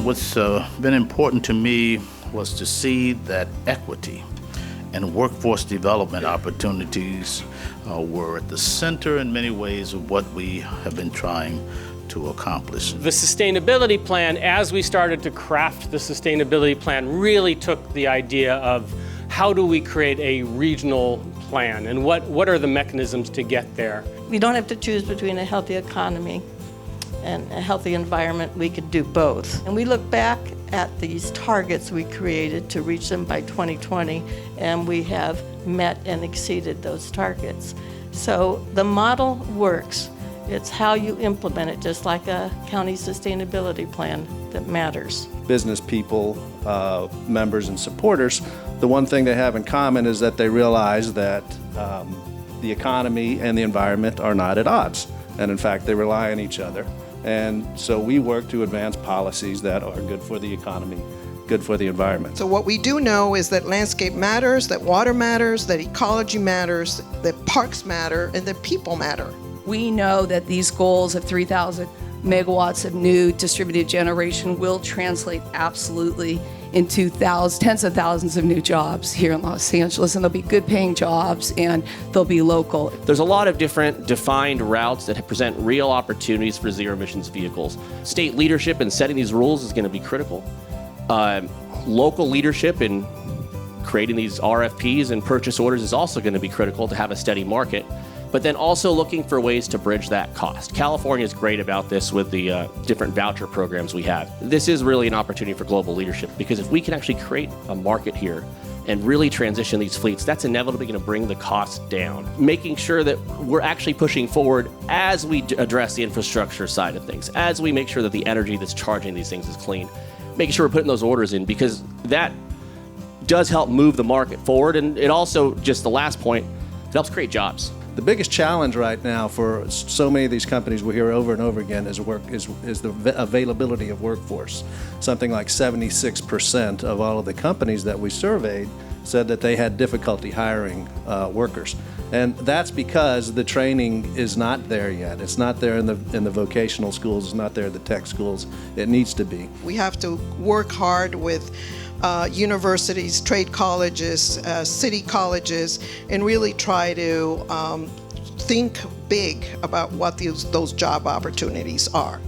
What's been important to me was to see that equity and workforce development opportunities were at the center in many ways of what we have been trying to accomplish. The sustainability plan, as we started to craft the sustainability plan, really took the idea of how do we create a regional plan and what are the mechanisms to get there. We don't have to choose between a healthy economy and a healthy environment. We could do both. And we look back at these targets we created to reach them by 2020, and we have met and exceeded those targets. So the model works. It's how you implement it, just like a county sustainability plan, that matters. Business people, members and supporters, the one thing they have in common is that they realize that the economy and the environment are not at odds. And in fact, they rely on each other. And so we work to advance policies that are good for the economy, good for the environment. So what we do know is that landscape matters, that water matters, that ecology matters, that parks matter, and that people matter. We know that these goals of 3,000 megawatts of new distributed generation will translate absolutely into tens of thousands of new jobs here in Los Angeles, and they'll be good paying jobs and they'll be local. There's a lot of different defined routes that present real opportunities for zero emissions vehicles. State leadership in setting these rules is going to be critical. Local leadership in creating these RFPs and purchase orders is also going to be critical to have a steady market. But then also looking for ways to bridge that cost. California is great about this with the different voucher programs we have. This is really an opportunity for global leadership, because if we can actually create a market here and really transition these fleets, that's inevitably going to bring the cost down. Making sure that we're actually pushing forward as we address the infrastructure side of things, as we make sure that the energy that's charging these things is clean, making sure we're putting those orders in, because that does help move the market forward. And it also, just the last point, it helps create jobs. The biggest challenge right now for so many of these companies we hear over and over again is the availability of workforce. Something like 76% of all of the companies that we surveyed said that they had difficulty hiring workers. And that's because the training is not there yet. It's not there in the vocational schools, it's not there in the tech schools. It needs to be. We have to work hard with universities, trade colleges, city colleges, and really try to think big about what those job opportunities are.